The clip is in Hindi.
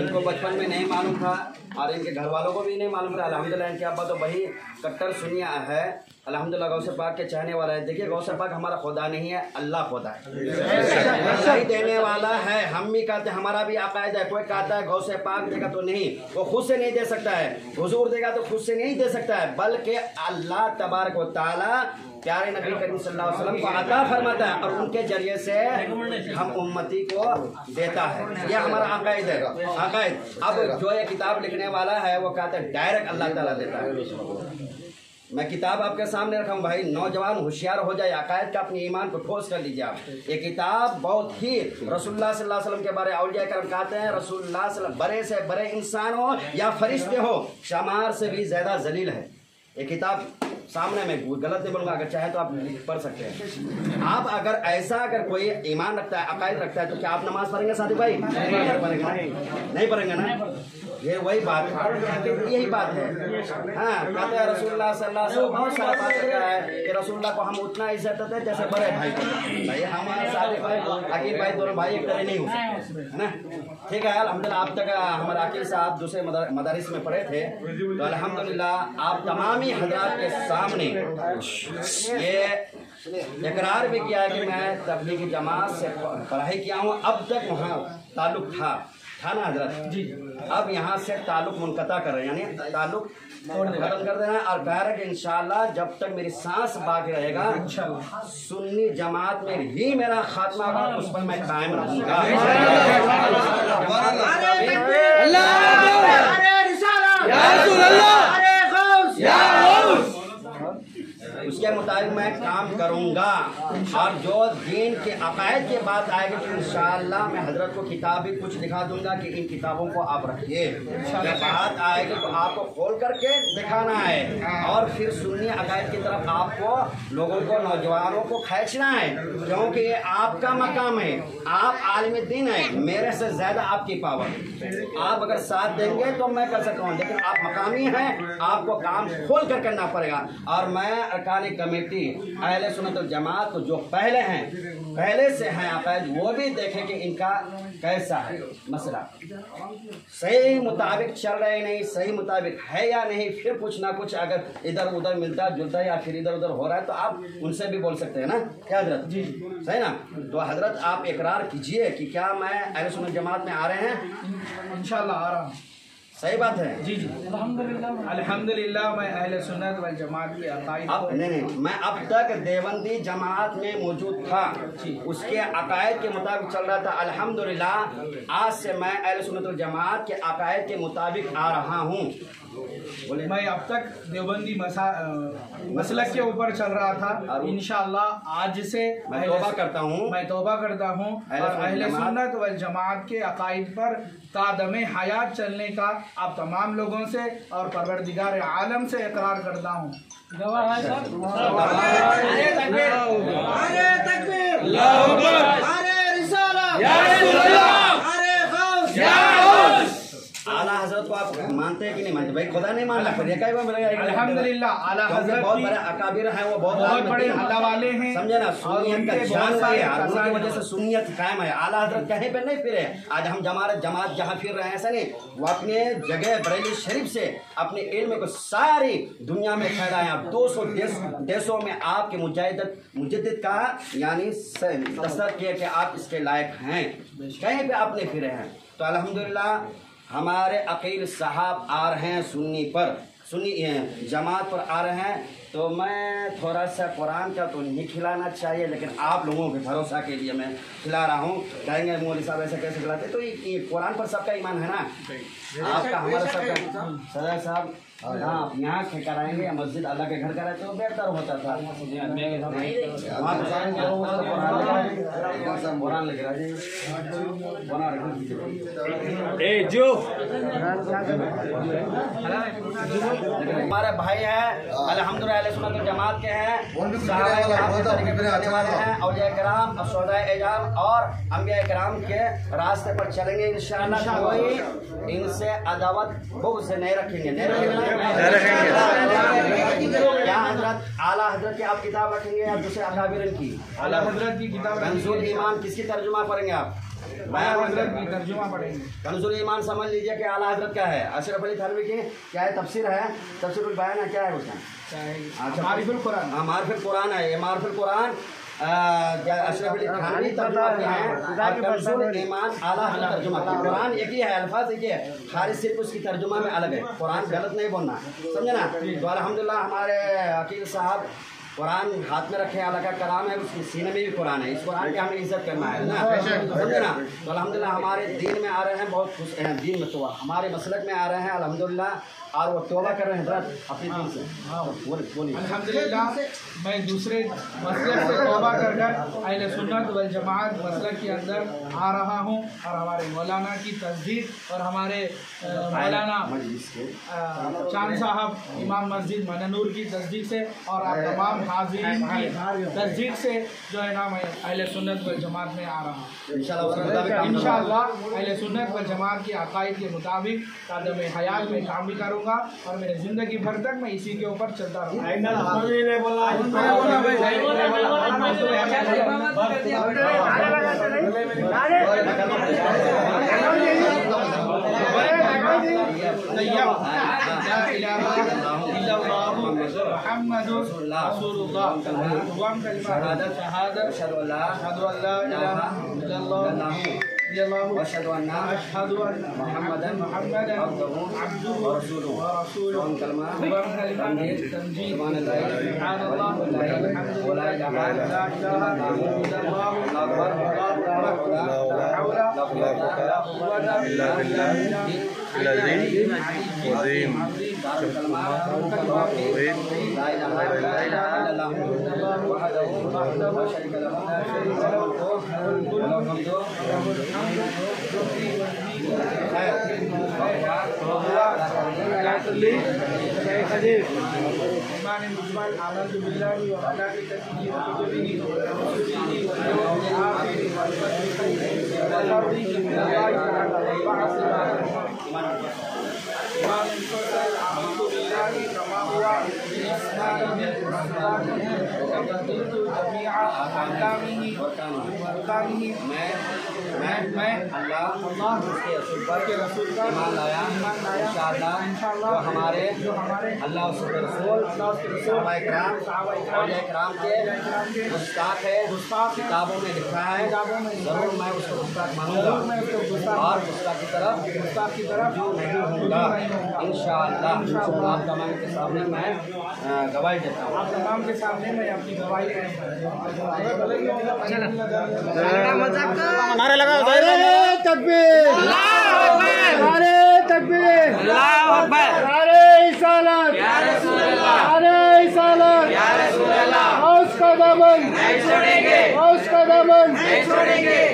इनको बचपन में नहीं मालूम था और इनके घर वालों को भी नहीं मालूम था। अल्हम्दुलिल्लाह इनके अब्बा तो वही कट्टर सुनिया है। अल्हम्दुलिल्लाह गौसे पाक के चाहने वाला है। देखिए गौसे पाक हमारा खुदा नहीं है, अल्लाह खुदा है, सही देने वाला है। हम भी कहते हैं, हमारा भी अकायद है। कोई कहता है गौसे पाक देगा तो नहीं, वो खुद से नहीं दे सकता है। हुजूर देगा तो खुद से नहीं दे सकता है, बल्कि अल्लाह तबारक व तआला प्यारे नबी करीम सल्लल्लाहु अलैहि वसल्लम को अता फरमाता है और उनके जरिए से हम उम्मती को देता है। यह हमारा अकायद है, अकायद। अब जो ये किताब लिखने वाला है वो कहता है डायरेक्ट अल्लाह ताला देता है। मैं किताब आपके सामने रखा हूँ भाई, नौजवान होशियार हो जाए, अकायद का अपने ईमान को ठोस कर लीजिए आप। ये किताब बहुत ही रसूलुल्लाह सल्लल्लाहु अलैहि वसल्लम के बारे में औलिया करम कहते हैं, रसूलुल्लाह सल्लल्लाहु अलैहि वसल्लम बड़े से बड़े इंसान हो या फरिश्ते हो, शमार से भी ज्यादा जलील है। ये किताब सामने में गलत नहीं बोलूँगा, अगर चाहे तो आप पढ़ सकते हैं। आप अगर ऐसा अगर कोई ईमान रखता है, अकायद रखता है, तो क्या आप नमाज पढ़ेंगे साथी भाई? नहीं पढ़ेंगे ना। ये वही बात है, यही बात है। हाँ, कहते हैं रसूलुल्लाह सल्लल्लाहु अलैहि वसल्लम बहुत सारा बात करता है कि रसूलुल्लाह को हम उतना इज्जत देते हैं जैसे बड़े भाई को। भाई हमारे साथी भाई अकील भाई दोनों भाई एक तरह नहीं हो सकते, है ना। ठीक है, अल्हम्दुलिल्लाह आप तक हमारे अकील साहब दूसरे मदारिस में पढ़े थे, तो अल्हम्दुलिल्लाह आप तमामी हजरात के सामने ये इकरार भी किया है कि मैं तबलीगी जमात से पढ़ाई किया हूँ। अब तक वहाँ ताल्लुक था ना हजरत जी, अब यहाँ से ताल्लुक मुनक़ता कर रहे हैं, यानी ताल्लुक खत्म कर देना है। और कह रहे हैं कि इंशाअल्लाह जब तक मेरी सांस बाकी रहेगा सुन्नी जमात में ही मेरा खात्मा होगा, उस पर मैं कायम रहूंगा। उसके मुताबिक मैं काम करूंगा। और जो दीन के अकायद की बात आएगी तो इंशाअल्लाह मैं हजरत को किताब भी कुछ दिखा दूंगा कि इन किताबों को आप रखिए। जब बात आएगी तो आपको खोल करके दिखाना है और फिर सुन्नी अकायद की तरफ आपको लोगों को, नौजवानों को खींचना है, क्योंकि ये आपका मकाम है। आप आलिम दीन है, मेरे से ज्यादा आपकी पावर। आप अगर साथ देंगे तो मैं कर सकता हूँ, लेकिन आप मकामी हैं, आपको काम खोल कर करना पड़ेगा। और मैं अरकान कमेटी अहले सुन्नत वल जमात को जो पहले से हैं अकायद, वो भी देखें कि इनका कैसा है मसला, सही मुताबिक चल रहे नहीं, सही मुताबिक है या नहीं। फिर कुछ ना कुछ अगर इधर उधर मिलता जुलता या फिर इधर उधर हो रहा है तो आप उनसे भी बोल सकते हैं ना, क्या हजरत जी, सही ना। तो हजरत आप इकरार कीजिए कि क्या मैं अहले सुन्नत जमात में आ रहे हैं? इंशाल्लाह आ रहा हूँ। सही बात है जी जी, अल्हम्दुलिल्लाह मैं अहले सुन्नत वल जमात के अकायद नहीं, मैं अब तक देवबंदी जमात में मौजूद था, उसके अकायद के मुताबिक चल रहा था। अल्हम्दुलिल्लाह आज से मैं अहले सुन्नत वल जमात के अकायद के मुताबिक आ रहा हूँ। मैं अब तक देवबंदी मसलक के ऊपर चल रहा था। इंशाअल्लाह आज से मैं तौबा करता हूँ और अहले सुन्नत वल जमात के अकायद पर कादमे हयात चलने का आप तमाम लोगों से और परवरदिगार आलम से इकरार करता हूँ। गवाह है सब। आला हजरत को आप मानते हैं कि नहीं मानते? भाई खुदा नहीं मानना फिर क्या मिलेगा? अल्हम्दुलिल्लाह आला हजरत बहुत बड़े अकाबिर हैं, वो बहुत बड़े अल्लाह वाले हैं, समझे ना। सुन्नियत का जान है, उनकी वजह से सुन्नियत कायम है। आला हजरत कहीं पे नहीं फिरे। आज हम जमात जहाँ फिर रहे हैं ऐसा नहीं, वो अपने जगह बरेली शरीफ से अपने इल्म को सारी दुनिया में फैलाए। आप 200 देशों में आपके मुजद्दिद का यानी तसर किया कि आप इसके लायक हैं, कहीं पे आपने फिरे हैं। तो अल्हम्दुलिल्लाह हमारे अकील साहब आ रहे हैं सुन्नी जमात पर आ रहे हैं। तो मैं थोड़ा सा कुरान का तो नहीं खिलाना चाहिए, लेकिन आप लोगों के भरोसा के लिए मैं खिला रहा हूँ। कहेंगे मौलवी साहब ऐसे कैसे खिलाते? तो ये कुरान पर सबका ईमान है ना, आपका हमारा सबका। सदर साहब हाँ, यहाँ कराएंगे या मस्जिद अल्लाह के घर कराए तो बेहतर होता था। हमारे भाई हैं अल्हम्दुलिल्लाह अहले सुन्नत वल जमात के हैं, औलिया किराम, असौदा एजाम और अंबिया किराम के रास्ते पर चलेंगे इंशाअल्लाह। कोई इनसे अदावत बुग़्ज़ से नहीं रखेंगे। क्या हजरत आला हजरत की आप किताब रखेंगे या दूसरे अकाबिर की? आला हजरत की किताब। मंसूर ईमान किसकी तर्जुमा करेंगे आप? बयान हजरत की तर्जुमा पढ़ेंगे। कंजुल ईमान समझ लीजिए कि आला हजरत क्या है, अशरफ अली थानवी की क्या है, तफसीर है, तफसीरुल बयान है, क्या है उसका? मारिफुल कुरान। हाँ, मारिफुल कुरान है, ये मारिफुल कुरान अशरफ अली थानवी तर्जुमा किए हैं, और कंजुल ईमान आला हजरत तर्जुमा किया। कुरान एक ही है, अल्फाज एक ही है, खाली सिर्फ उसकी तर्जुमा में अलग है। कुरान गलत नहीं बोलना, समझे ना। तो अल्हम्दुलिल्लाह हमारे अकील साहब कुरान हाथ में रखे, अल्लाह का कलाम है, उसके सीने में भी कुरान है। इस कुरान की हमें इज्जत करना है ना, समझे ना। तो अल्हम्दुलिल्लाह हमारे दीन में आ रहे हैं, बहुत खुश हैं दीन में, तो हमारे मसलक में आ रहे हैं अल्हम्दुलिल्लाह, और वो तौबा कर रहे हैं हज़रत अपने दीन से। बोलिए। अल्हम्दुलिल्लाह मैं दूसरे मसलक से तौबा कर अहले सुन्नत वल जमात मसलक के अंदर आ रहा हूँ, और हमारे मौलाना की तस्दीक और हमारे मौलाना चांद साहब इमाम मस्जिद मननूर की तस्दीक से और आप तमाम हाज़रीन की तस्दीक से जो है ना, मैं अहले सुन्नत वल जमात में आ रहा हूँ। इंशाअल्लाह अहले सुन्नत वल जमात के अकायद के मुताबिक कादम हयात में काम भी करूँगा, और मेरे ज़िंदगी भर तक मैं इसी के ऊपर चलता रहूँगा। अशहदु अन्ना मुहम्मदन अब्दुहु व रसूलुहु कलमा तमजीद सुभानल्लाह वल्हम्दुलिल्लाह व ला इलाहा इल्लल्लाह मैं अल्लाह के रसूल पर ईमान लाया इंशाअल्लाह, हमारे अल्लाह उसके रसूल सहाबा इकराम के गुस्ताख है, किताबों में लिखा है, ज़रूर मैं उसको गुस्ताख मानूंगा और गुस्ताख की तरफ जो नहीं होगा इंशाअल्लाह। आप तमाम के सामने मैं गवाही देता हूँ, आप तमाम के सामने मैं अपनी गवाही नारे लगाओ, नारे तकबीर, नारे तकबीर, नारे रिसालत, नारे रिसालत, उसका दामन नहीं छोड़ेंगे।